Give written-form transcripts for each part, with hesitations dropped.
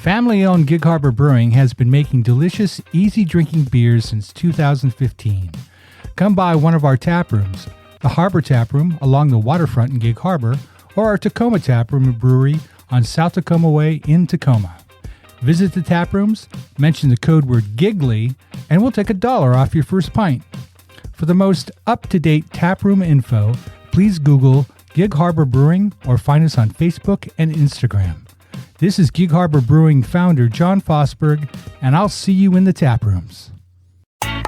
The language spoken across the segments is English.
Family-owned Gig Harbor Brewing has been making delicious, easy-drinking beers since 2015. Come by one of our tap rooms, the Harbor Tap Room along the waterfront in Gig Harbor, or our Tacoma Tap Room and Brewery on South Tacoma Way in Tacoma. Visit the tap rooms, mention the code word GIGLY, and we'll take $1 off your first pint. For the most up-to-date taproom info, please Google Gig Harbor Brewing or find us on Facebook and Instagram. This is Gig Harbor Brewing founder John Fosberg, and I'll see you in the tap rooms. I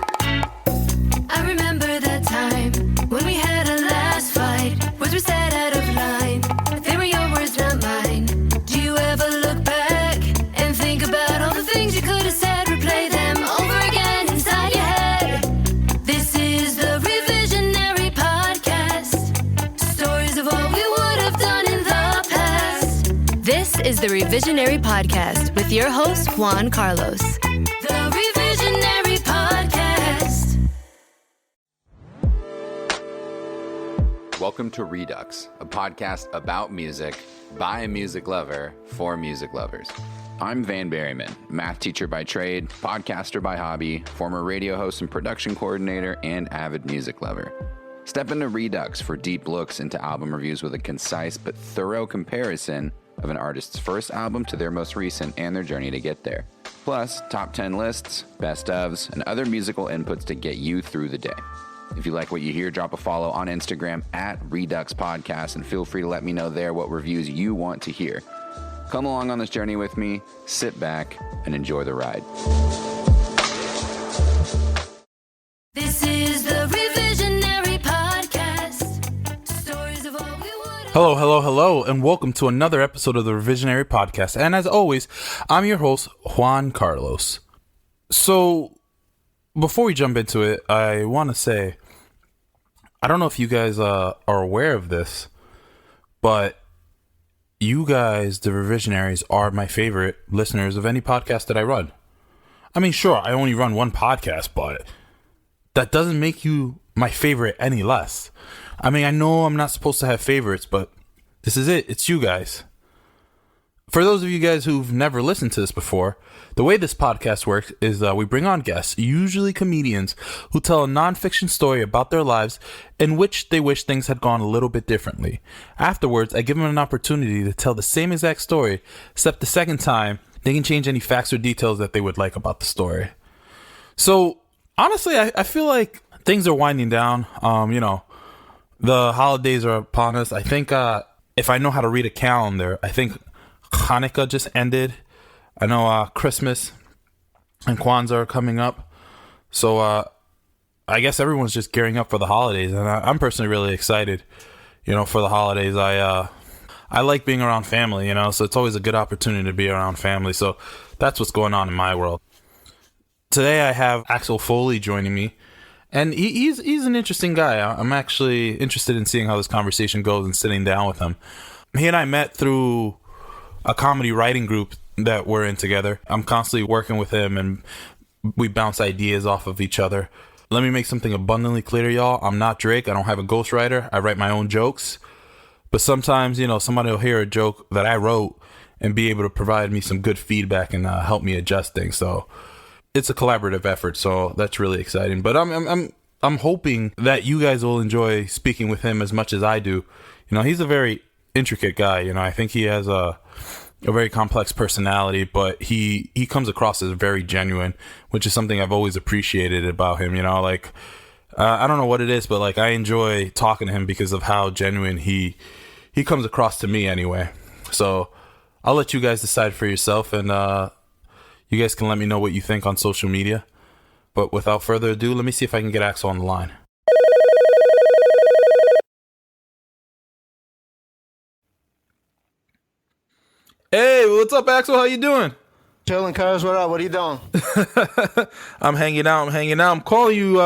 remember that time when we had a last fight. Words were said out of line. They were your words, not mine. Do you ever look back and think about all the things you could have said? Replay them over again inside your head. This is the Revisionary Podcast. Stories of what we would have done in the past. This is the Revisionary Podcast with your host, Juan Carlos. The Revisionary Podcast. Welcome to Redux, a podcast about music, by a music lover, for music lovers. I'm Van Berryman, math teacher by trade, podcaster by hobby, former radio host and production coordinator, and avid music lover. Step into Redux for deep looks into album reviews with a concise but thorough comparison of an artist's first album to their most recent and their journey to get there. Plus, top 10 lists, best ofs, and other musical inputs to get you through the day. If you like what you hear, drop a follow on Instagram at Redux Podcast and feel free to let me know there what reviews you want to hear. Come along on this journey with me, sit back, and enjoy the ride. This is the Revisionary Podcast. Stories of all we would have. Hello, and welcome to another episode of the Revisionary Podcast. And as always, I'm your host, Juan Carlos. So, before we jump into it, I want to say, I don't know if you guys are aware of this, but you guys, the Revisionaries, are my favorite listeners of any podcast that I run. I mean, sure, I only run one podcast, but that doesn't make you my favorite any less. I mean, I know I'm not supposed to have favorites, but this is it. It's you guys. For those of you guys who've never listened to this before, the way this podcast works is we bring on guests, usually comedians, who tell a nonfiction story about their lives in which they wish things had gone a little bit differently. Afterwards, I give them an opportunity to tell the same exact story, except the second time, they can change any facts or details that they would like about the story. So, honestly, I feel like things are winding down. The holidays are upon us. I think if I know how to read a calendar, I think Hanukkah just ended. I know Christmas and Kwanzaa are coming up. So I guess everyone's just gearing up for the holidays. And I'm personally really excited, for the holidays. I like being around family, so it's always a good opportunity to be around family. So that's what's going on in my world. Today I have Axel Foley joining me. And he's an interesting guy. I'm actually interested in seeing how this conversation goes and sitting down with him. He and I met through a comedy writing group that we're in together. I'm constantly working with him and we bounce ideas off of each other. Let me make something abundantly clear, y'all. I'm not Drake. I don't have a ghostwriter. I write my own jokes. But sometimes, somebody will hear a joke that I wrote and be able to provide me some good feedback and help me adjust things. So it's a collaborative effort. So that's really exciting. But I'm hoping that you guys will enjoy speaking with him as much as I do. He's a very intricate guy. I think he has a very complex personality, but he comes across as very genuine, which is something I've always appreciated about him. I don't know what it is, but I enjoy talking to him because of how genuine he comes across to me anyway. So I'll let you guys decide for yourself, and you guys can let me know what you think on social media. But without further ado, let me see if I can get Axel on the line. Hey, what's up, Axel? How you doing? Chilling, cuz. What up? What are you doing? I'm hanging out. I'm calling you,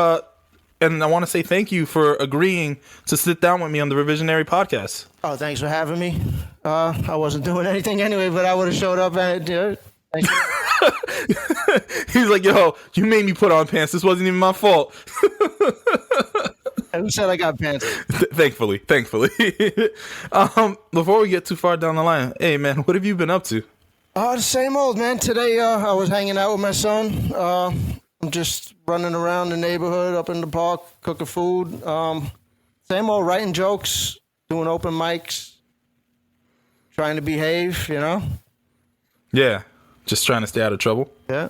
and I want to say thank you for agreeing to sit down with me on the Revisionary Podcast. Oh, thanks for having me. I wasn't doing anything anyway, but I would have showed up and thank you. He's like, yo, you made me put on pants. This wasn't even my fault. Who said I got pants? Thankfully. Before we get too far down the line, hey man, what have you been up to? The same old, man. Today, I was hanging out with my son. I'm just running around the neighborhood, up in the park, cooking food. Same old, writing jokes, doing open mics, trying to behave, you know? Yeah, just trying to stay out of trouble. Yeah.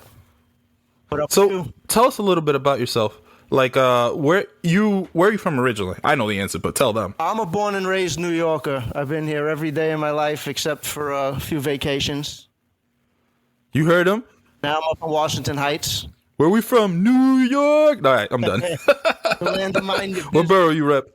What up So, with you? tell us a little bit about yourself. Like, where are you from originally? I know the answer, but tell them. I'm a born and raised New Yorker. I've been here every day of my life except for a few vacations. You heard him? Now I'm up in Washington Heights. Where we from? New York. All right, I'm done. The land of mine. What borough you rep?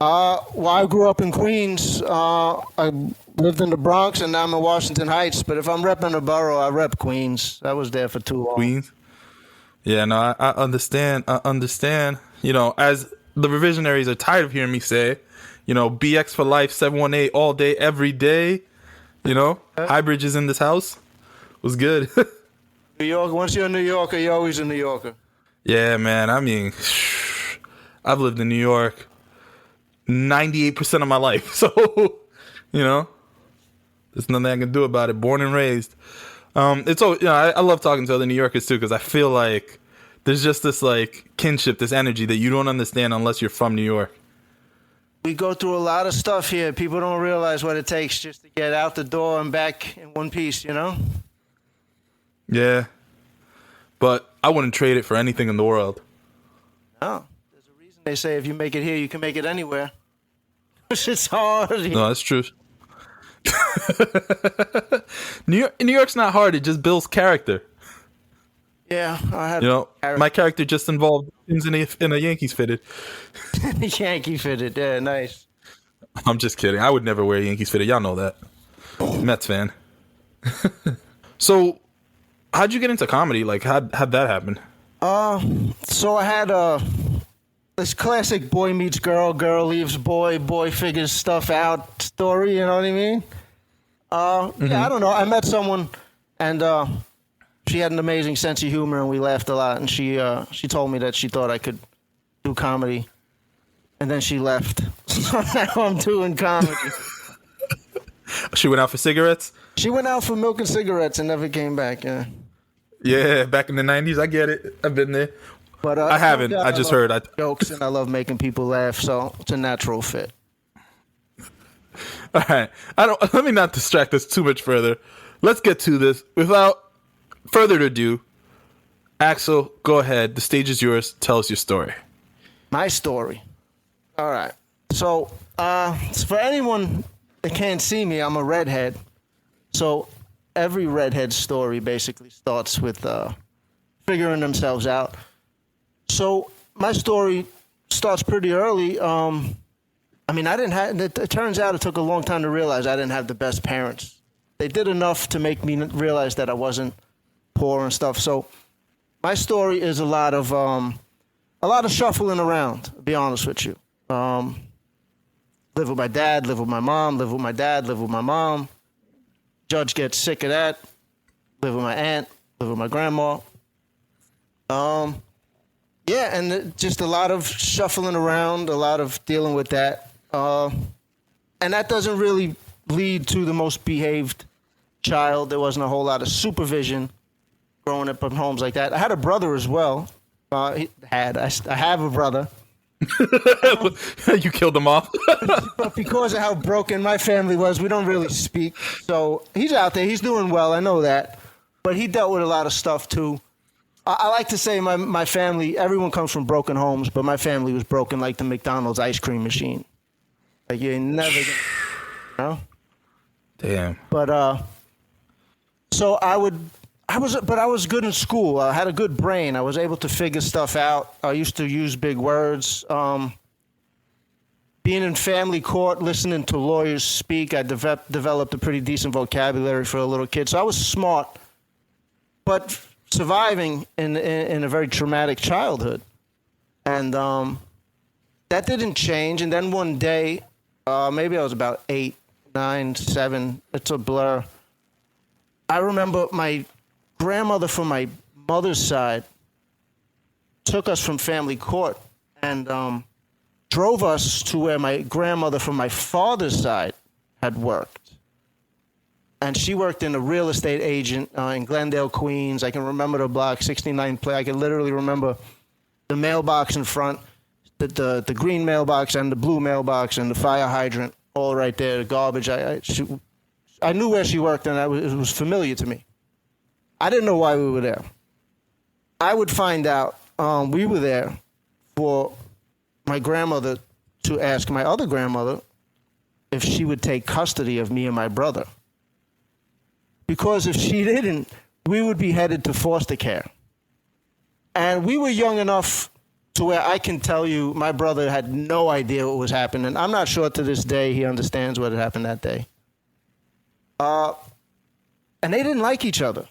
Well, I grew up in Queens. I lived in the Bronx, and now I'm in Washington Heights. But if I'm repping a borough, I rep Queens. I was there for too long. Queens. Yeah, no, I understand. I understand. You know, as the revisionaries are tired of hearing me say, you know, BX for life, 718 all day, every day. You know, Highbridge is in this house. Was good. New York. Once you're a New Yorker, you're always a New Yorker. Yeah, man. I mean, I've lived in New York 98% of my life. So, you know, there's nothing I can do about it. Born and raised. It's all, you know, I love talking to other New Yorkers too, because I feel like there's just this like kinship, this energy that you don't understand unless you're from New York. We go through a lot of stuff here. People don't realize what it takes just to get out the door and back in one piece, you know? Yeah. But I wouldn't trade it for anything in the world. No. There's a reason they say if you make it here, you can make it anywhere. It's hard. No, that's true. New York's not hard. It just builds character. Yeah, I had. You know, my character just involved things in a Yankees fitted. Yankee fitted. Yeah, nice. I'm just kidding. I would never wear Yankees fitted. Y'all know that. Mets fan. So, how'd you get into comedy? Like, how'd that happen? So I had this classic boy meets girl, girl leaves boy, boy figures stuff out story. You know what I mean? Yeah, I don't know. I met someone, and she had an amazing sense of humor, and we laughed a lot. And she told me that she thought I could do comedy, and then she left. So now I'm doing comedy. She went out for cigarettes? She went out for milk and cigarettes and never came back. Yeah. Yeah, back in the 90s. I get it. I've been there. But I haven't. I just heard. Jokes, and I love making people laugh, so it's a natural fit. All right. Let me not distract us too much further. Let's get to this. Without further ado, Axel, go ahead. The stage is yours. Tell us your story. My story. All right. So, for anyone that can't see me, I'm a redhead. So, every redhead story basically starts with figuring themselves out. So, my story starts pretty early. I mean, I didn't have. It turns out it took a long time to realize I didn't have the best parents. They did enough to make me realize that I wasn't poor and stuff. So, my story is a lot of shuffling around. To be honest with you, live with my dad, live with my mom, live with my dad, live with my mom. Judge gets sick of that. Live with my aunt, live with my grandma. Yeah, and just a lot of shuffling around, a lot of dealing with that. And that doesn't really lead to the most behaved child. There wasn't a whole lot of supervision growing up in homes like that. I had a brother as well. I have a brother. You killed him off. But because of how broken my family was, we don't really speak. So he's out there. He's doing well. I know that. But he dealt with a lot of stuff, too. I like to say my family, everyone comes from broken homes, but my family was broken like the McDonald's ice cream machine. Like, you never get, you know? Damn. But, so I was good in school. I had a good brain. I was able to figure stuff out. I used to use big words. Being in family court, listening to lawyers speak, I developed a pretty decent vocabulary for a little kid. So I was smart, but surviving in a very traumatic childhood. And that didn't change. And then one day, maybe I was about 8, 9, 7, it's a blur. I remember my grandmother from my mother's side took us from family court and drove us to where my grandmother from my father's side had worked. and she worked in a real estate agent in Glendale, Queens. I can remember the block, 69 Play. I can literally remember the mailbox in front, the green mailbox and the blue mailbox and the fire hydrant all right there, the garbage. I knew where she worked, and it was familiar to me. I didn't know why we were there. I would find out we were there for my grandmother to ask my other grandmother if she would take custody of me and my brother. Because if she didn't, we would be headed to foster care. And we were young enough to where I can tell you my brother had no idea what was happening. I'm not sure to this day he understands what had happened that day. And they didn't like each other.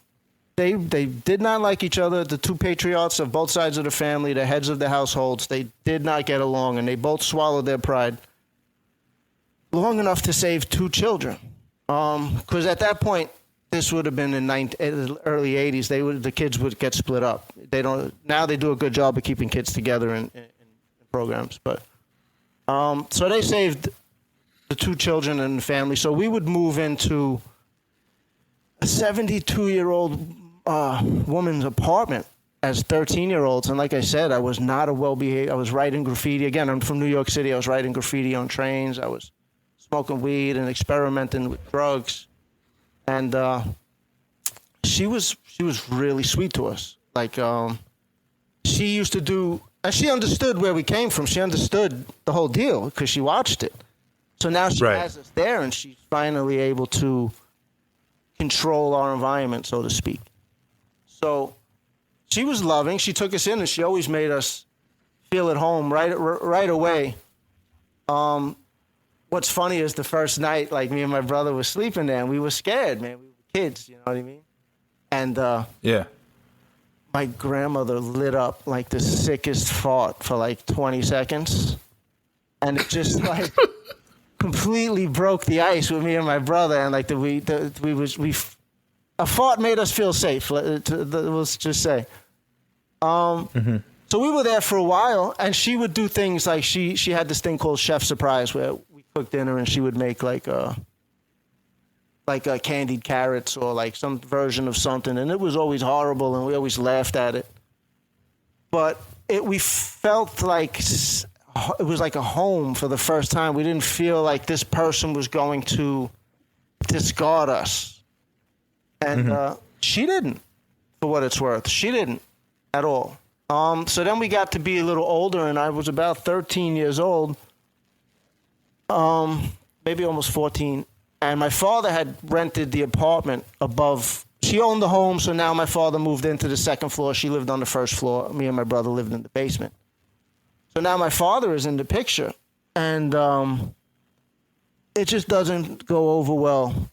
They did not like each other. The two patriarchs of both sides of the family, the heads of the households, they did not get along, and they both swallowed their pride long enough to save two children. Because at that point, this would have been in the early 80s. The kids would get split up. Now they do a good job of keeping kids together in programs. But so they saved the two children and the family. So we would move into a 72-year-old woman's apartment as 13-year-olds. And like I said, I was not a well-behaved. I was writing graffiti. Again, I'm from New York City. I was writing graffiti on trains. I was smoking weed and experimenting with drugs. And she was really sweet to us. Like she used to do, and she understood where we came from. She understood the whole deal because she watched it. So now she has us there, and she's finally able to control our environment, so to speak. So she was loving. She took us in, and she always made us feel at home right away. What's funny is the first night, like me and my brother were sleeping there, and we were scared, man. We were kids, you know what I mean? And my grandmother lit up like the sickest fart for like 20 seconds, and it just like completely broke the ice with me and my brother. And like a fart made us feel safe. Let's just say. So we were there for a while, and she would do things like she had this thing called Chef Surprise, where we cooked dinner and she would make like candied carrots or like some version of something, and it was always horrible, and we always laughed at it. But we felt like it was like a home for the first time. We didn't feel like this person was going to discard us, and she didn't. For what it's worth, she didn't at all. So then we got to be a little older, and I was about 13 years old, maybe almost 14. And my father had rented the apartment above. She owned the home, so now my father moved into the second floor. She lived on the first floor. Me and my brother lived in the basement. So now my father is in the picture, and it just doesn't go over well.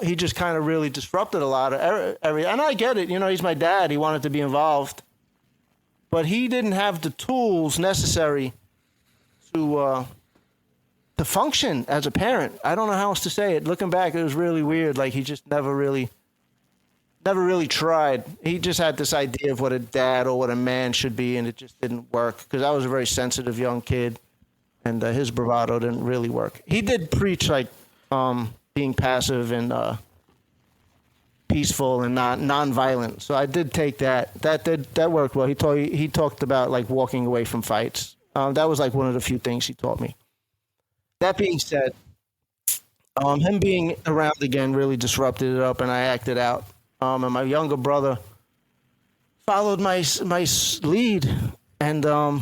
He just kind of really disrupted a lot of area. And I get it. You know, he's my dad. He wanted to be involved. But he didn't have the tools necessary to function as a parent. I don't know how else to say it. Looking back, it was really weird. Like he just never really tried. He just had this idea of what a dad or what a man should be, and it just didn't work. Because I was a very sensitive young kid, and his bravado didn't really work. He did preach like being passive and peaceful and non-violent. So I did take that. That worked well. He talked about like walking away from fights. That was like one of the few things he taught me. That being said, him being around again really disrupted it up, and I acted out. And my younger brother followed my lead, and so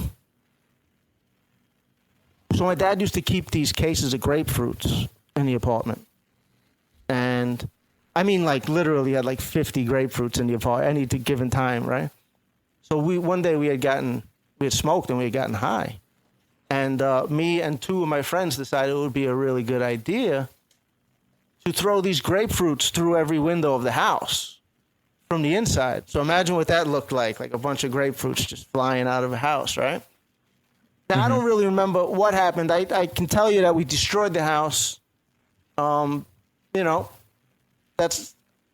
my dad used to keep these cases of grapefruits in the apartment, and I mean, like literally had like 50 grapefruits in the apartment any given time, right? So one day we had smoked and we had gotten high. And me and two of my friends decided it would be a really good idea to throw these grapefruits through every window of the house from the inside. So imagine what that looked like a bunch of grapefruits just flying out of a house, right? Now, I don't really remember what happened. I can tell you that we destroyed the house. You know, I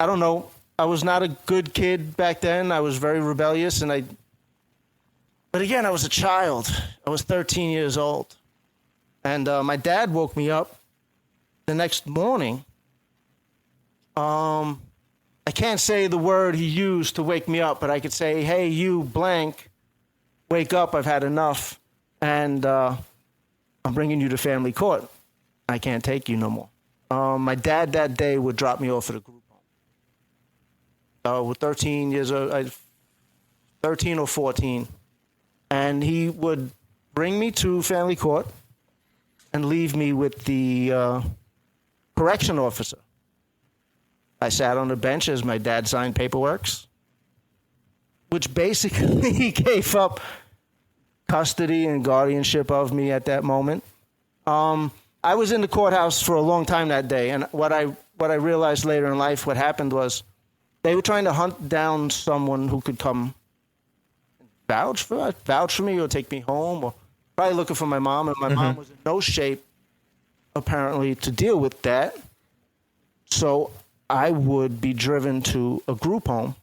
don't know. I was not a good kid back then. I was very rebellious, but again, I was a child. I was 13 years old. And my dad woke me up the next morning I can't say the word he used to wake me up, but I could say, hey, you blank, wake up, I've had enough, and I'm bringing you to family court. I can't take you no more. My dad that day would drop me off at a group home. With 13 years old, 13 or 14, and he would bring me to family court and leave me with the correction officer. I sat on the bench as my dad signed paperwork, which basically gave up custody and guardianship of me at that moment. I was in the courthouse for a long time that day, and what I realized later in life, what happened was they were trying to hunt down someone who could come vouch for me or take me home, or probably looking for my mom, and my mom was in no shape, apparently, to deal with that. So I would be driven to a group home.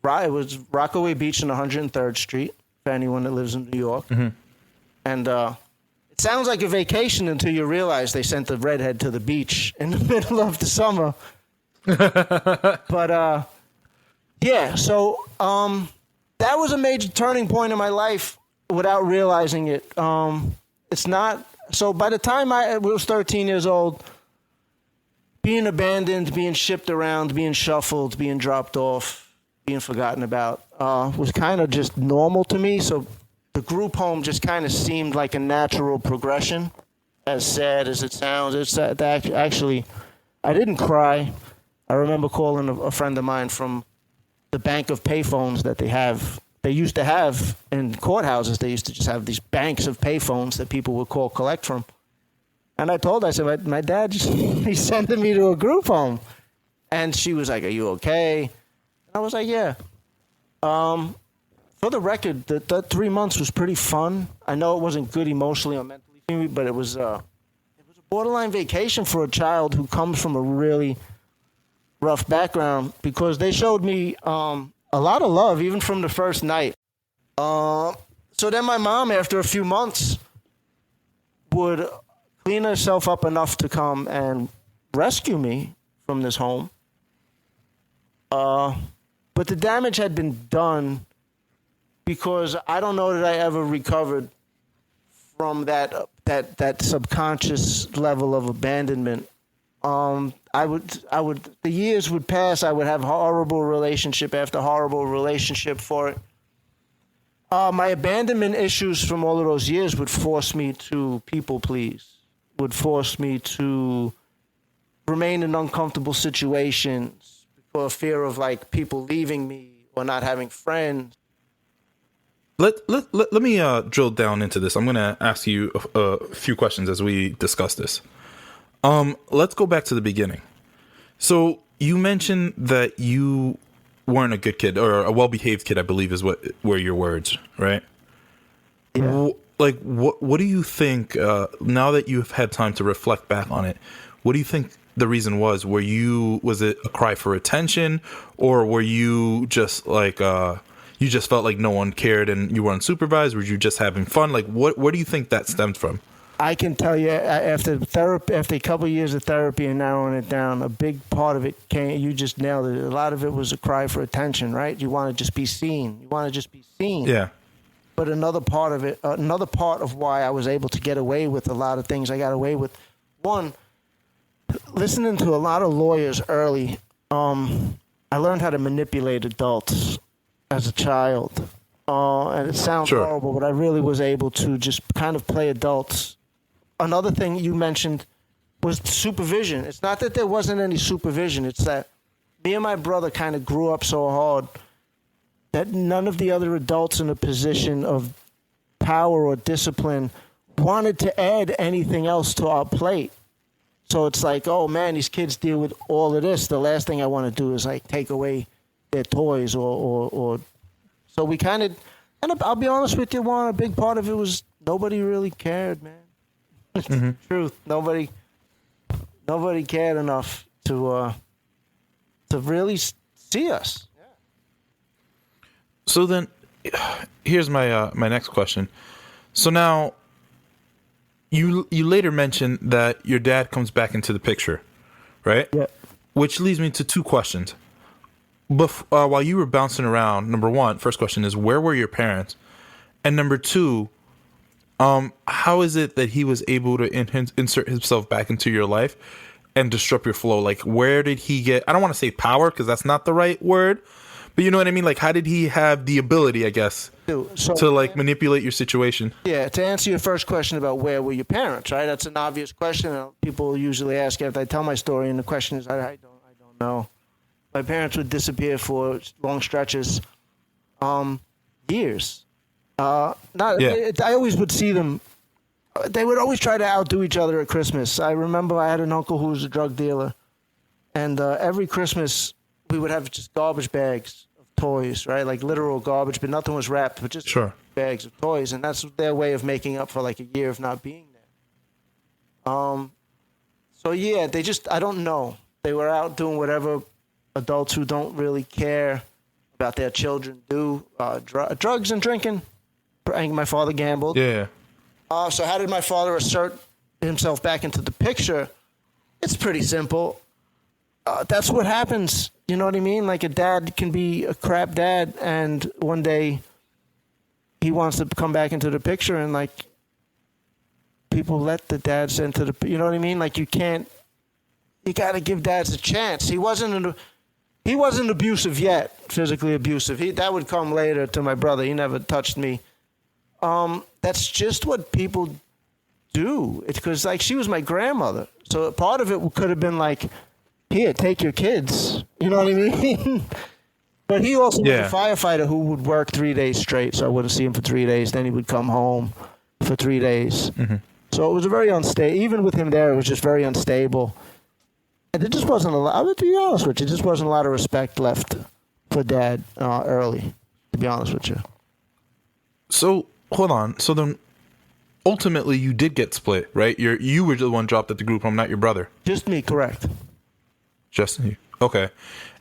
It was Rockaway Beach and 103rd Street, for anyone that lives in New York. And it sounds like a vacation until you realize they sent the redhead to the beach in the middle of the summer. But, yeah, so that was a major turning point in my life without realizing it. It's not... So by the time I was 13 years old, being abandoned, being shipped around, being shuffled, being dropped off, being forgotten about was kind of just normal to me. So the group home just kind of seemed like a natural progression. As sad as it sounds, actually, I didn't cry. I remember calling a friend of mine from the bank of payphones that they used to have in courthouses. They used to just have these banks of payphones that people would call collect from. And I said, my dad, he's sending me to a group home. And she was like, are you okay? And I was like, yeah. For the record, that 3 months was pretty fun. I know it wasn't good emotionally or mentally for me, but it was a borderline vacation for a child who comes from a really rough background, because they showed me a lot of love, even from the first night. So then my mom, after a few months, would clean herself up enough to come and rescue me from this home. But the damage had been done, because I don't know that I ever recovered from that subconscious level of abandonment. The years would pass. I would have horrible relationship after horrible relationship for it. My abandonment issues from all of those years would force me to people please, would force me to remain in uncomfortable situations for fear of like people leaving me or not having friends. Let me drill down into this. I'm going to ask you a few questions as we discuss this. Let's go back to the beginning. So you mentioned that you weren't a good kid, or a well-behaved kid, I believe were your words, right? Yeah. What do you think, now that you've had time to reflect back on it, what do you think the reason was? Was it a cry for attention, or were you just like, you just felt like no one cared and you were unsupervised? Were you just having fun? Like, where do you think that stemmed from? I can tell you, after a couple of years of therapy and narrowing it down, a big part of it came, you just nailed it. A lot of it was a cry for attention, right? You want to just be seen. Yeah. But another part of why I was able to get away with a lot of things I got away with, one, listening to a lot of lawyers early, I learned how to manipulate adults as a child. And it sounds horrible, but I really was able to just kind of play adults. Another thing you mentioned was supervision. It's not that there wasn't any supervision. It's that me and my brother kind of grew up so hard that none of the other adults in a position of power or discipline wanted to add anything else to our plate. So it's like, oh man, these kids deal with all of this. The last thing I want to do is like take away their toys or so we kind of, and I'll be honest with you, Juan, a big part of it was nobody really cared, man. It's the truth. Nobody cared enough to really see us. Yeah. So then, here's my my next question. So now, you later mentioned that your dad comes back into the picture, right? Yeah. which leads me to two questions. While you were bouncing around, number one, first question is, where were your parents? And number two, how is it that he was able to insert himself back into your life and disrupt your flow? Like, where did he get, I don't want to say power because that's not the right word, but you know what I mean? Like, how did he have the ability, I guess, to like manipulate your situation? Yeah, to answer your first question about where were your parents, right? That's an obvious question. People usually ask after I tell my story, and the question is, I don't know. My parents would disappear for long stretches, years. I always would see them. They would always try to outdo each other at Christmas. I remember I had an uncle who was a drug dealer, and every Christmas we would have just garbage bags of toys, right? Like literal garbage, but nothing was wrapped, but just bags of toys, and that's their way of making up for like a year of not being there. So yeah, I don't know. They were out doing whatever adults who don't really care about their children do, drugs and drinking. My father gambled. Yeah. So how did my father assert himself back into the picture? It's pretty simple. That's what happens. You know what I mean? Like a dad can be a crap dad, and one day he wants to come back into the picture, and like people let the dads into the. You know what I mean? Like you got to give dads a chance. He wasn't abusive yet, physically abusive. That would come later to my brother. He never touched me. That's just what people do. It's because like she was my grandmother, so part of it could have been like, here, take your kids. You know what I mean? But he also was a firefighter who would work 3 days straight, so I wouldn't see him for 3 days. Then he would come home for 3 days. Mm-hmm. So it was a very unstable. Even with him there, it was just very unstable. And there just wasn't a lot. I would be honest with you, just wasn't a lot of respect left for Dad early. To be honest with you. So hold on. So then, ultimately, you did get split, right? You were the one dropped at the group home, not your brother. Just me, correct. Just you. Okay.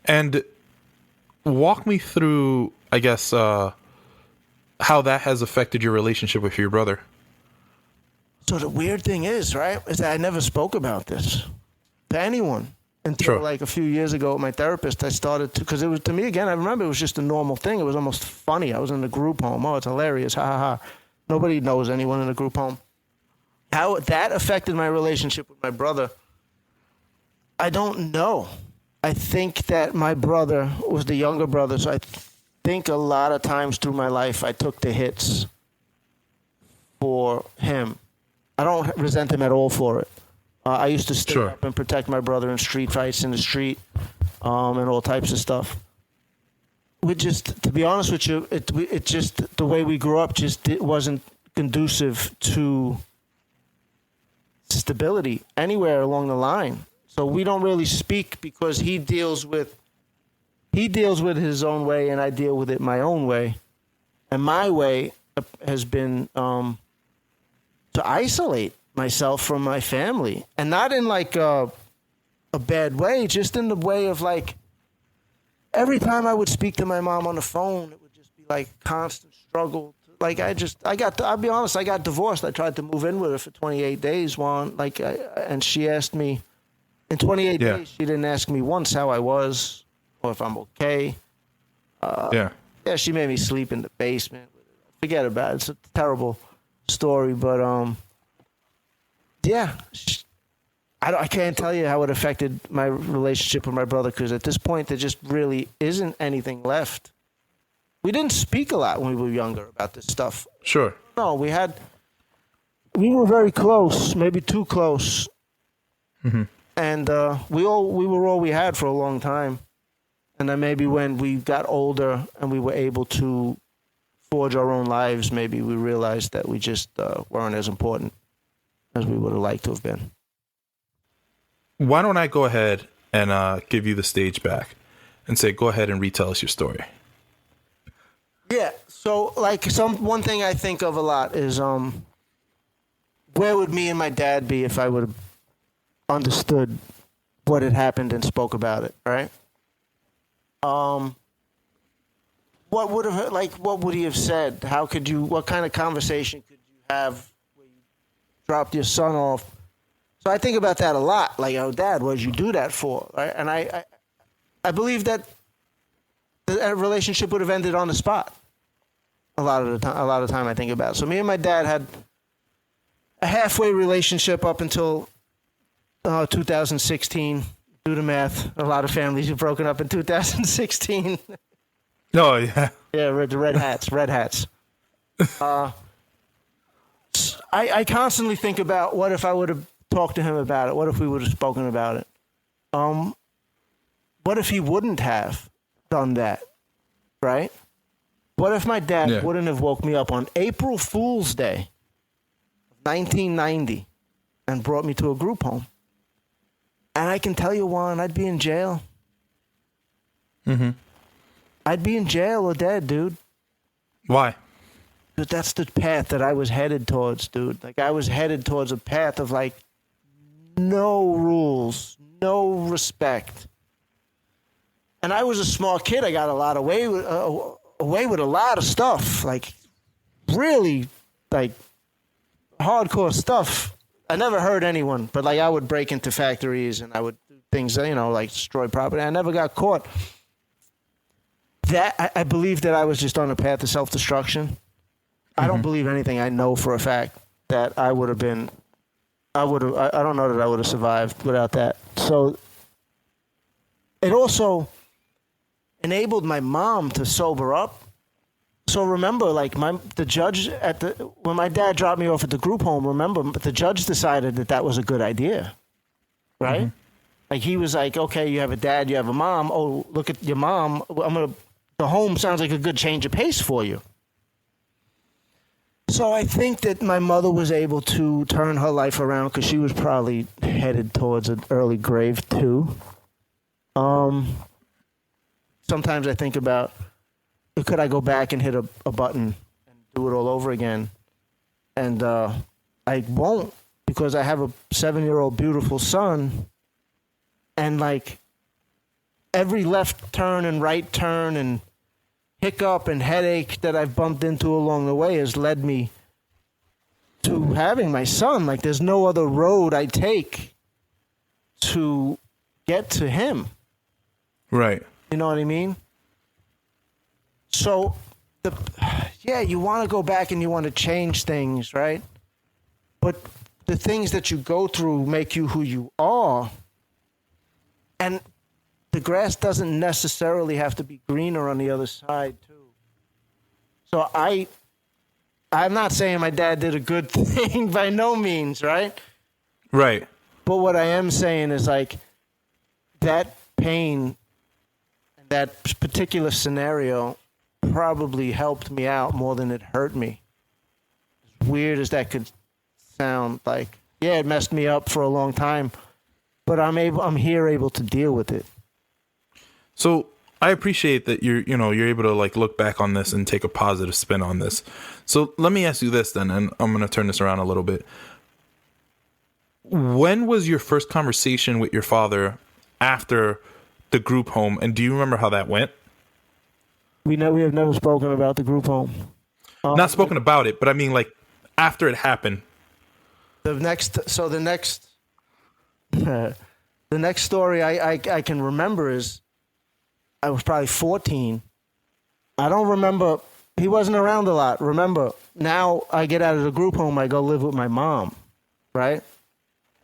And walk me through, I guess, how that has affected your relationship with your brother. So the weird thing is, right, is that I never spoke about this to anyone until like a few years ago with my therapist. I started to, because it was, to me, again, I remember it was just a normal thing. It was almost funny. I was in a group home. Oh, it's hilarious. Ha ha ha. Nobody knows anyone in a group home. How that affected my relationship with my brother, I don't know. I think that my brother was the younger brother, so I think a lot of times through my life I took the hits for him. I don't resent him at all for it. I used to stick up and protect my brother in street fights in the street, and all types of stuff. We just, to be honest with you, it just, the way we grew up it wasn't conducive to stability anywhere along the line. So we don't really speak because he deals with his own way and I deal with it my own way. And my way has been to isolate myself from my family, and not in like a bad way, just in the way of like every time I would speak to my mom on the phone, it would just be like constant struggle. Like I'll be honest, I got divorced. I tried to move in with her for 28 days, Juan. And she asked me in 28 days. She didn't ask me once how I was or if I'm okay. She made me sleep in the basement. Forget about it. It's a terrible story, but I can't tell you how it affected my relationship with my brother, because at this point there just really isn't anything left. We didn't speak a lot when we were younger about this stuff. Sure. No, we were very close, maybe too close. Mm-hmm. And we were all we had for a long time. And then maybe when we got older and we were able to forge our own lives, maybe we realized that we just weren't as important as we would have liked to have been. Why don't I go ahead and give you the stage back and say, go ahead and retell us your story. Yeah. So like one thing I think of a lot is where would me and my dad be if I would have understood what had happened and spoke about it, right? What would he have said? What kind of conversation could you have where you dropped your son off? So I think about that a lot. Like, oh, Dad, what did you do that for? Right? And I believe that the relationship would have ended on the spot. A lot of time I think about it. So me and my dad had a halfway relationship up until 2016. Do the math. A lot of families have broken up in 2016. Oh, yeah. Yeah, the red hats. I constantly think about what if I would have talked to him about it? What if we would have spoken about it? What if he wouldn't have done that, right? What if my dad wouldn't have woke me up on April Fool's Day, 1990, and brought me to a group home? And I can tell you, Juan, I'd be in jail. Mm-hmm. I'd be in jail or dead, dude. Why? But that's the path that I was headed towards, dude. Like, I was headed towards a path of, like, no rules, no respect. And I was a small kid. I got a lot away with a lot of stuff, like, really, like, hardcore stuff. I never hurt anyone, but, like, I would break into factories and I would do things, you know, like destroy property. I never got caught. That I believe that I was just on a path of self-destruction. I don't believe anything. I know for a fact that I would have been, I don't know that I would have survived without that. So it also enabled my mom to sober up. So remember, like, the judge when my dad dropped me off at the group home, remember, the judge decided that was a good idea, right? Mm-hmm. Like, he was like, okay, you have a dad, you have a mom. Oh, look at your mom. The home sounds like a good change of pace for you. So I think that my mother was able to turn her life around because she was probably headed towards an early grave too. Sometimes I think about, could I go back and hit a button and do it all over again? And I won't, because I have a 7-year-old beautiful son, and, like, every left turn and right turn and hiccup and headache that I've bumped into along the way has led me to having my son. Like, there's no other road I take to get to him. Right. You know what I mean? So, you want to go back and you want to change things, right? But the things that you go through make you who you are. And the grass doesn't necessarily have to be greener on the other side, too. So I'm not saying my dad did a good thing by no means, right? Right. But what I am saying is, like, that pain, that particular scenario probably helped me out more than it hurt me. As weird as that could sound, like, it messed me up for a long time, but I'm able to deal with it. So I appreciate that you're able to, like, look back on this and take a positive spin on this. So let me ask you this then, and I'm going to turn this around a little bit. When was your first conversation with your father after the group home, and do you remember how that went? We have never spoken about the group home. Not spoken about it, but I mean, like, after it happened. The next story I can remember is, I was probably 14. I don't remember. He wasn't around a lot. Remember, now I get out of the group home, I go live with my mom, right?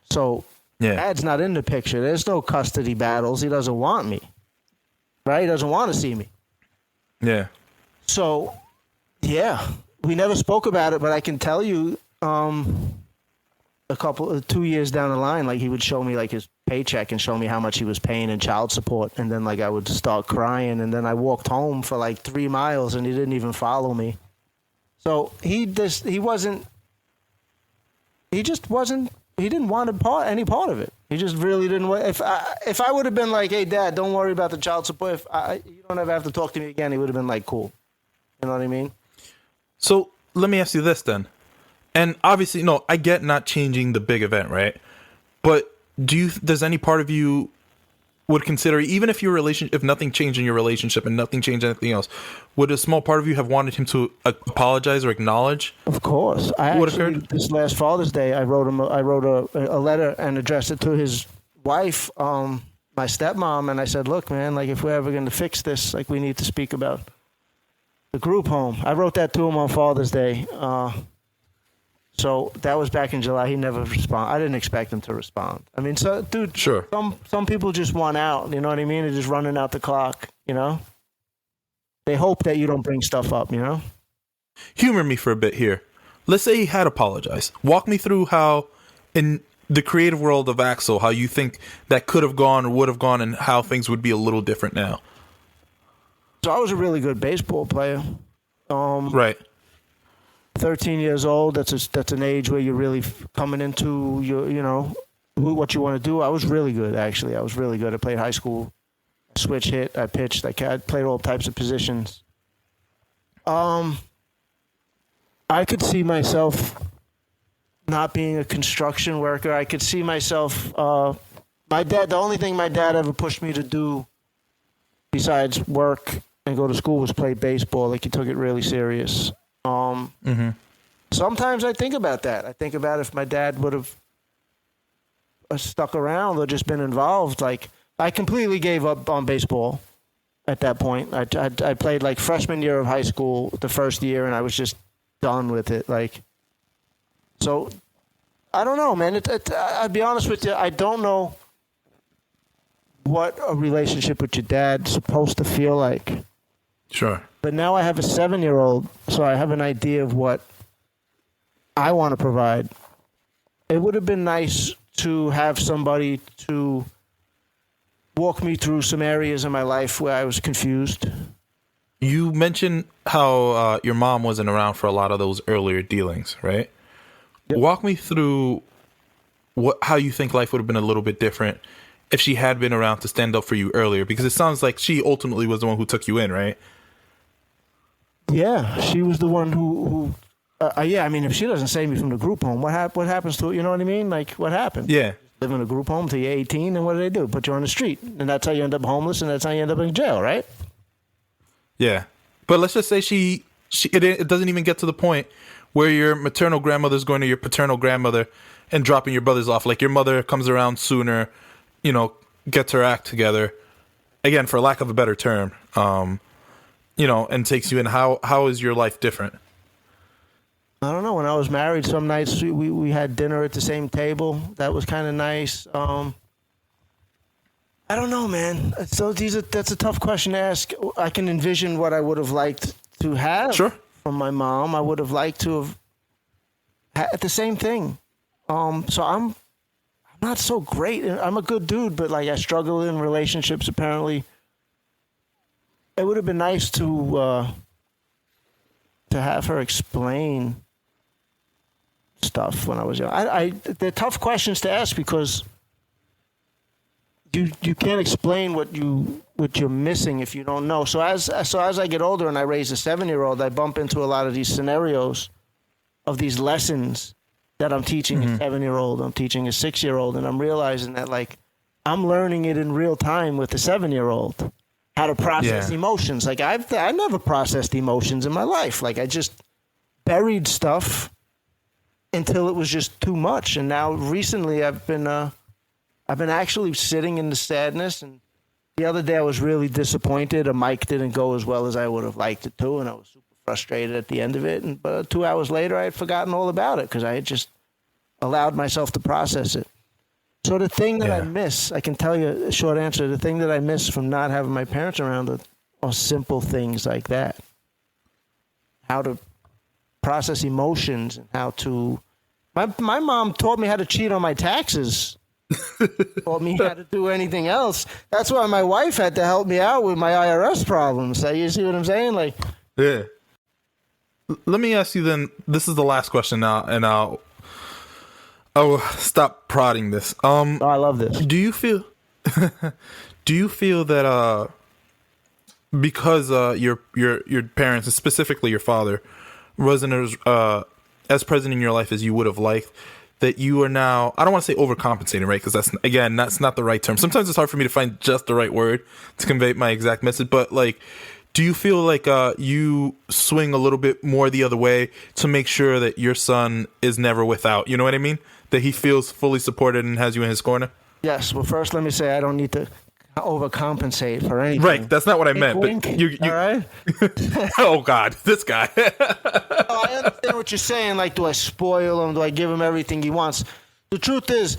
So Dad's not in the picture. There's no custody battles. He doesn't want me, right? He doesn't want to see me. Yeah. So, we never spoke about it, but I can tell you, 2 years down the line, like, he would show me, like, his paycheck and show me how much he was paying in child support, and then, like, I would start crying, and then I walked home for, like, 3 miles and he didn't even follow me. So he didn't want any part of it. He just really didn't want. If I would have been like, hey, Dad, don't worry about the child support, you don't ever have to talk to me again, he would have been like, cool. You know what I mean? So let me ask you this then. And obviously, no, I get not changing the big event, right? But does any part of you would consider, even if if nothing changed in your relationship and nothing changed anything else, would a small part of you have wanted him to apologize or acknowledge? Of course. What occurred? This last Father's Day, I wrote a letter and addressed it to his wife, my stepmom, and I said, look, man, like, if we're ever going to fix this, like, we need to speak about the group home. I wrote that to him on Father's Day. So that was back in July. He never responded. I didn't expect him to respond. I mean, so, dude, sure. Some people just want out, you know what I mean? They're just running out the clock, you know? They hope that you don't bring stuff up, you know? Humor me for a bit here. Let's say he had apologized. Walk me through how, in the creative world of Axl, how you think that could have gone or would have gone, and how things would be a little different now. So I was a really good baseball player. Right. 13 years old, that's an age where you're really coming into what you want to do. I was really good, actually. I was really good. I played high school, switch hit, I pitched, I played all types of positions. I could see myself not being a construction worker. I could see myself, the only thing my dad ever pushed me to do besides work and go to school was play baseball. Like, he took it really serious. Sometimes I think about that. I think about if my dad would have stuck around or just been involved. Like, I completely gave up on baseball at that point. I played like freshman year of high school, the first year, and I was just done with it. Like, so I don't know, man. I'll be honest with you. I don't know what a relationship with your dad's supposed to feel like. Sure. But now I have a 7-year-old, so I have an idea of what I want to provide. It would have been nice to have somebody to walk me through some areas in my life where I was confused. You mentioned how your mom wasn't around for a lot of those earlier dealings, right? Yep. Walk me through how you think life would have been a little bit different if she had been around to stand up for you earlier, because it sounds like she ultimately was the one who took you in, right? Yeah, she was the one who I mean, if she doesn't save me from the group home, what happens to it? You know what I mean? Like, what happened? Yeah. Live in a group home till you're 18, and what do they do? Put you on the street, and that's how you end up homeless, and that's how you end up in jail, right? Yeah. But let's just say it doesn't even get to the point where your maternal grandmother's going to your paternal grandmother and dropping your brothers off. Like, your mother comes around sooner, gets her act together, again, for lack of a better term, and takes you in. How is your life different? I don't know. When I was married, some nights we had dinner at the same table. That was kind of nice. I don't know, man. So that's a tough question to ask. I can envision what I would have liked to have from my mom. I would have liked to have had the same thing. So I'm not so great. I'm a good dude, but like, I struggle in relationships. Apparently, it would have been nice to have her explain stuff when I was young. They're tough questions to ask because you can't explain what you're missing if you don't know. So as I get older and I raise a 7-year-old, I bump into a lot of these scenarios of these lessons that I'm teaching a 7-year-old, I'm teaching a 6-year-old, and I'm realizing that, like, I'm learning it in real time with a 7-year-old, how to process emotions. Like, I never processed emotions in my life. Like, I just buried stuff until it was just too much. And now recently I've been actually sitting in the sadness. And the other day I was really disappointed. A mic didn't go as well as I would have liked it to, and I was super frustrated at the end of it. But 2 hours later, I had forgotten all about it because I had just allowed myself to process it. So the thing that I miss, I can tell you a short answer, the thing that I miss from not having my parents around are simple things like that. How to process emotions and how to... My mom taught me how to cheat on my taxes. Taught me how to do anything else. That's why my wife had to help me out with my IRS problems. You see what I'm saying? Like, yeah. Let me ask you then, this is the last question now, and I'll stop prodding this. I love this. Do you feel that because your parents, and specifically your father, wasn't as present in your life as you would have liked, that you are now, I don't want to say overcompensating, right? Because that's not the right term. Sometimes it's hard for me to find just the right word to convey my exact message. But like, do you feel like you swing a little bit more the other way to make sure that your son is never without? You know what I mean? That he feels fully supported and has you in his corner? Yes. Well, first, let me say I don't need to overcompensate for anything. Right. That's not what I meant. Wink, But you all right? Oh, God. This guy. I understand what you're saying. Like, do I spoil him? Do I give him everything he wants? The truth is,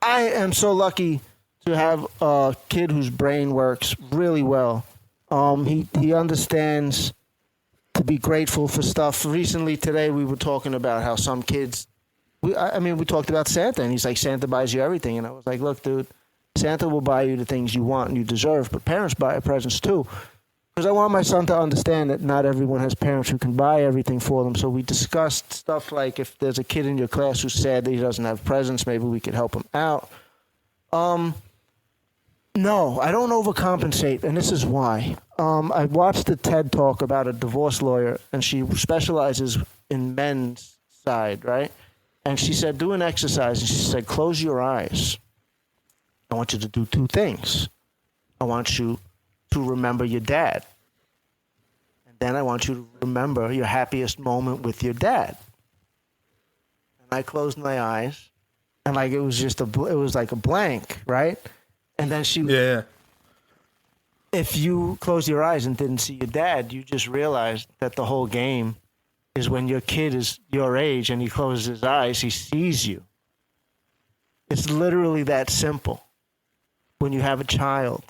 I am so lucky to have a kid whose brain works really well. He understands to be grateful for stuff. Recently, today, we were talking about how some kids, we talked about Santa, and he's like, Santa buys you everything. And I was like, look, dude, Santa will buy you the things you want and you deserve, but parents buy presents too. Because I want my son to understand that not everyone has parents who can buy everything for them. So we discussed stuff like if there's a kid in your class who's sad that he doesn't have presents, maybe we could help him out. No, I don't overcompensate, and this is why. I watched a TED Talk about a divorce lawyer, and she specializes in men's side, right? And she said, do an exercise, and she said, close your eyes. I want you to do two things. I want you to remember your dad. And then I want you to remember your happiest moment with your dad. And I closed my eyes, and like it was like a blank, right? And then Yeah. If you close your eyes and didn't see your dad, you just realized that the whole game is when your kid is your age and he closes his eyes, he sees you. It's literally that simple. When you have a child,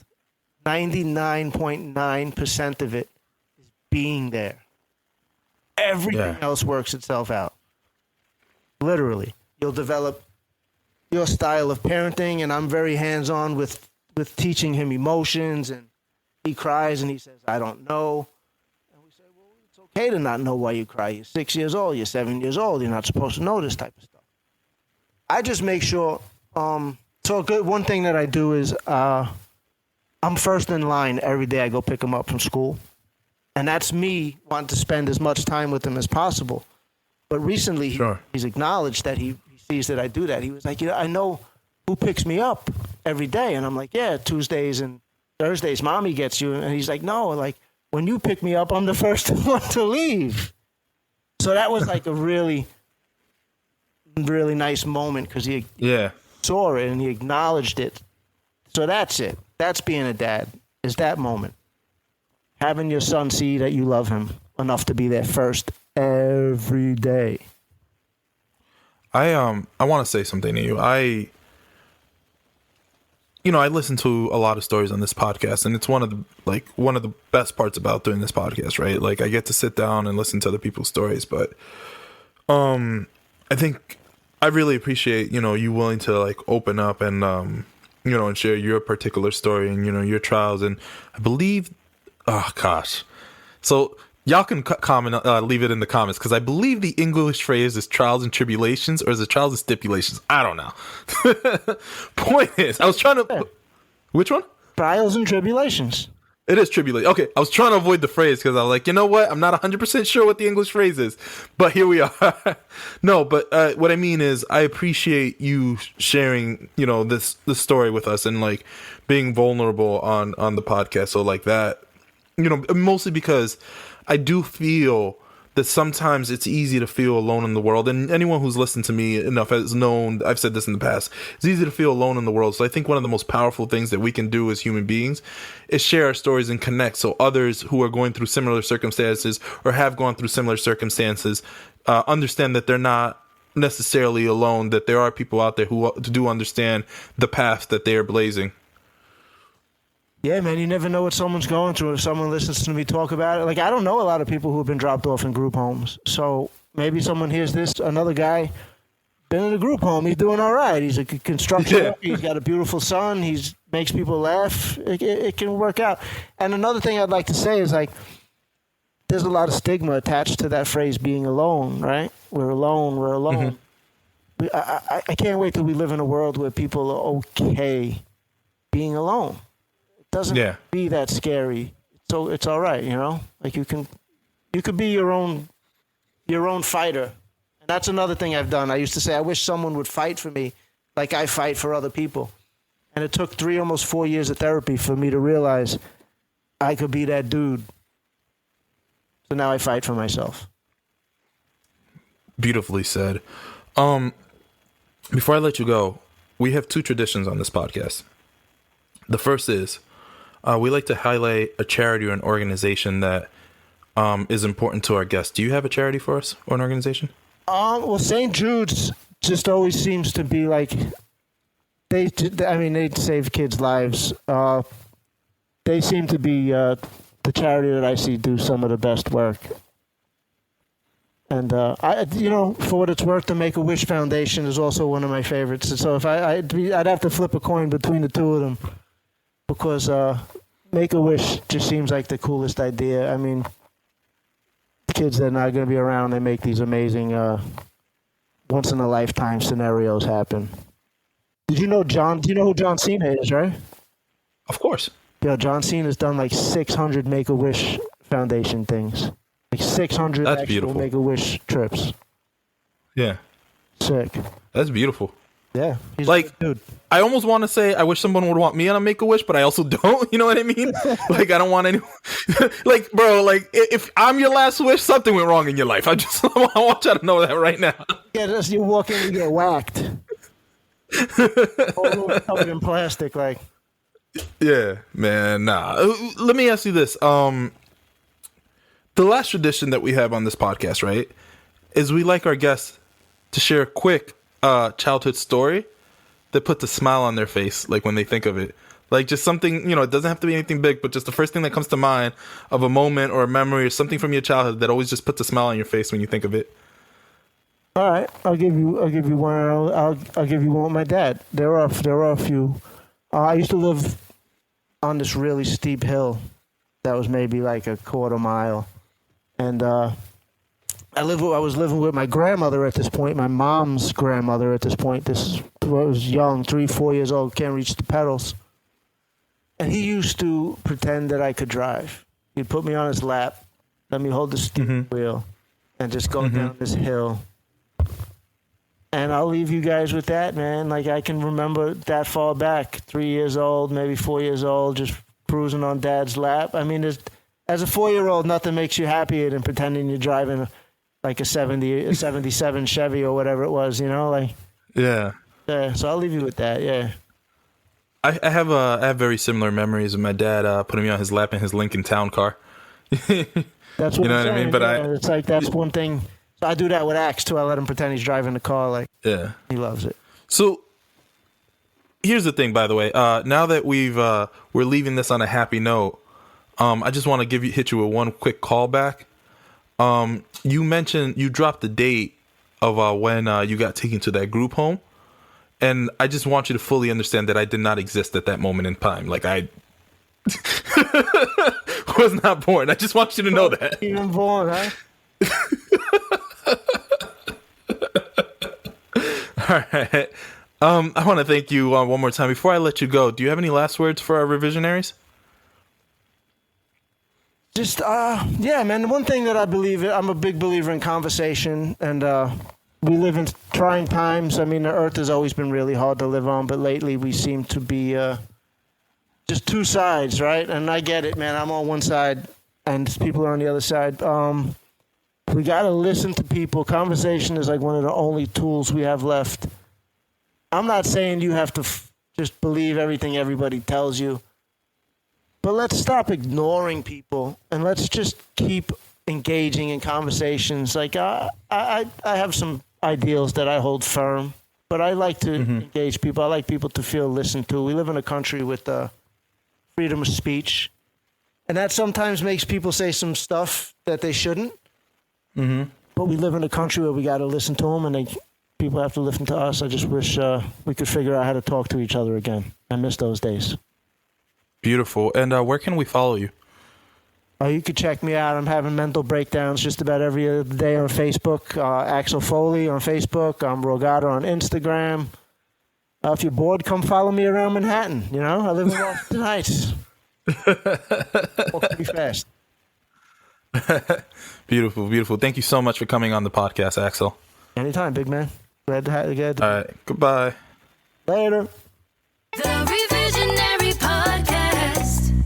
99.9% of it is being there. Everything else works itself out. Literally. You'll develop your style of parenting, and I'm very hands-on with teaching him emotions, and he cries and he says, I don't know. And we say, well, it's okay to not know why you cry. You're 6 years old, you're 7 years old, you're not supposed to know this type of stuff. I just make sure, one thing that I do is I'm first in line every day I go pick him up from school. And that's me wanting to spend as much time with him as possible. But recently, he's acknowledged that he sees that I do that. He was like, I know who picks me up every day. And I'm like, yeah, Tuesdays and Thursdays, Mommy gets you. And he's like, no, like, when you pick me up, I'm the first one to leave. So that was like a really, really nice moment because he saw it and he acknowledged it. So that's it. That's being a dad, is that moment. Having your son see that you love him enough to be there first every day. I want to say something to you. I listen to a lot of stories on this podcast, and it's one of the best parts about doing this podcast, right? Like, I get to sit down and listen to other people's stories, but I think I really appreciate, you willing to like open up and and share your particular story and your trials. And I believe, so y'all can comment, leave it in the comments, because I believe the English phrase is trials and tribulations, or is it trials and stipulations? I don't know. Point is, I was trying to... Which one? Trials and tribulations. It is tribulation. Okay, I was trying to avoid the phrase because I was like, you know what? I'm not 100% sure what the English phrase is, but here we are. No, but what I mean is I appreciate you sharing, this story with us and like being vulnerable on the podcast. So like that, mostly because I do feel that sometimes it's easy to feel alone in the world. And anyone who's listened to me enough has known, I've said this in the past, it's easy to feel alone in the world. So I think one of the most powerful things that we can do as human beings is share our stories and connect, so others who are going through similar circumstances or have gone through similar circumstances understand that they're not necessarily alone, that there are people out there who do understand the path that they are blazing. Yeah, man, you never know what someone's going through if someone listens to me talk about it. Like, I don't know a lot of people who have been dropped off in group homes. So maybe someone hears this, another guy, been in a group home, he's doing all right. He's a construction worker, he's got a beautiful son, he makes people laugh. It can work out. And another thing I'd like to say is, like, there's a lot of stigma attached to that phrase, being alone, right? We're alone, we're alone. Mm-hmm. I can't wait till we live in a world where people are okay being alone. Doesn't be that scary. So it's all right, Like you could be your own fighter That's another thing I've done. I used to say, I wish someone would fight for me like I fight for other people. And it took 3, almost 4 years of therapy for me to realize I could be that dude. So now I fight for myself. Beautifully said. Before I let you go, we have 2 traditions on this podcast. The first is we like to highlight a charity or an organization that is important to our guests. Do you have a charity for us or an organization? Well, St. Jude's just always seems to be like they save kids' lives. They seem to be the charity that I see do some of the best work. And for what it's worth, the Make-A-Wish Foundation is also one of my favorites. So if I'd have to flip a coin between the 2 of them, because Make-A-Wish just seems like the coolest idea. I mean, kids that are not going to be around, they make these amazing once-in-a-lifetime scenarios happen. Did you know do you know who John Cena is, right? Of course. Yeah, John Cena's done like 600 Make-A-Wish Foundation things. Like 600 That's actual beautiful. Make-A-Wish trips. Yeah. Sick. That's beautiful. Yeah. He's Like, a good dude. I almost want to say I wish someone would want me on a Make-A-Wish, but I also don't. You know what I mean? Like, I don't want anyone. Like, bro, like, if I'm your last wish, something went wrong in your life. I want you to know that right now. Yeah, just you walk in and get whacked. All covered in plastic, like. Yeah, man, nah. Let me ask you this. The last tradition that we have on this podcast, right, is we like our guests to share a quick childhood story that puts a smile on their face, like when they think of it. Like just something, it doesn't have to be anything big, but just the first thing that comes to mind of a moment or a memory or something from your childhood that always just puts a smile on your face when you think of it. All right, I'll give you one. I'll give you one with my dad. There are a few. I used to live on this really steep hill that was maybe like a quarter mile, and I was living with my grandmother at this point, my mom's grandmother at this point. I was young, 3-4 years old, can't reach the pedals, and he used to pretend that I could drive. He'd put me on his lap, let me hold the steering wheel, and just go down this hill. And I'll leave you guys with that, man. Like, I can remember that far back, 3 years old, maybe 4 years old, just cruising on Dad's lap. I mean, as a 4-year-old, nothing makes you happier than pretending you're driving like a 77 Chevy or whatever it was, like. Yeah. So I'll leave you with that. Yeah. I have very similar memories of my dad putting me on his lap in his Lincoln Town car. That's what you know what I mean? But it's like that's one thing. So I do that with Axe too. I let him pretend he's driving the car. Like, yeah, he loves it. So here's the thing, by the way. Now that we're leaving this on a happy note, I just want to hit you with one quick callback. You mentioned you dropped the date of when you got taken to that group home, and I just want you to fully understand that I did not exist at that moment in time. Like, I was not born. I just want you to know that. Even born, huh? All right. I want to thank you one more time. Before I let you go, do you have any last words for our revisionaries? Just, yeah, man. One thing that I'm a big believer in conversation, and we live in trying times. I mean, the earth has always been really hard to live on, but lately we seem to be just two sides, right? And I get it, man. I'm on one side, and people are on the other side. We got to listen to people. Conversation is like one of the only tools we have left. I'm not saying you have to just believe everything everybody tells you, but let's stop ignoring people and let's just keep engaging in conversations. Like I have some ideals that I hold firm, but I like to engage people. I like people to feel listened to. We live in a country with freedom of speech, and that sometimes makes people say some stuff that they shouldn't. But we live in a country where we got to listen to them, and people have to listen to us. I just wish we could figure out how to talk to each other again. I miss those days. Beautiful. And where can we follow you? You could check me out. I'm having mental breakdowns just about every other day on Facebook. Axel Foley on Facebook. I'm Rogata on Instagram. If you're bored, come follow me around Manhattan. I live in Washington Heights. Walk pretty fast. Beautiful, beautiful. Thank you so much for coming on the podcast, Axel. Anytime, big man. Glad to have you. All right, goodbye. Later. The Revisionary Podcast.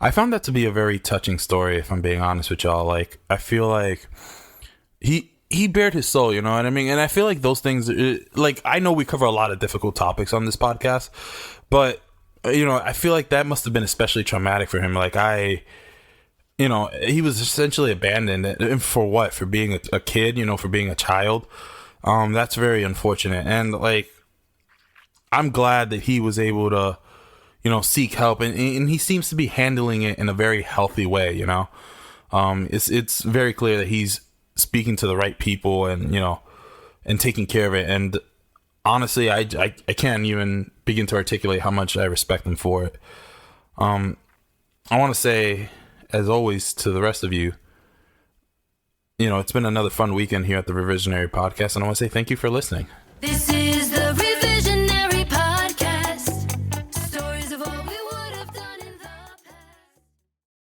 I found that to be a very touching story, if I'm being honest with y'all. Like, I feel like he bared his soul, you know what I mean? And I feel like those things, like, I know we cover a lot of difficult topics on this podcast, but, you know, I feel like that must have been especially traumatic for him. Like, you know, he was essentially abandoned. And for what? For being a kid, you know, for being a child. That's very unfortunate. And, like, I'm glad that he was able to, you know, seek help, and he seems to be handling it in a very healthy way, you know. It's very clear that he's speaking to the right people and, you know, and taking care of it. And honestly, I can't even begin to articulate how much I respect him for it. I want to say, as always, to the rest of you, you know, it's been another fun weekend here at the Revisionary Podcast, and I want to say thank you for listening. This is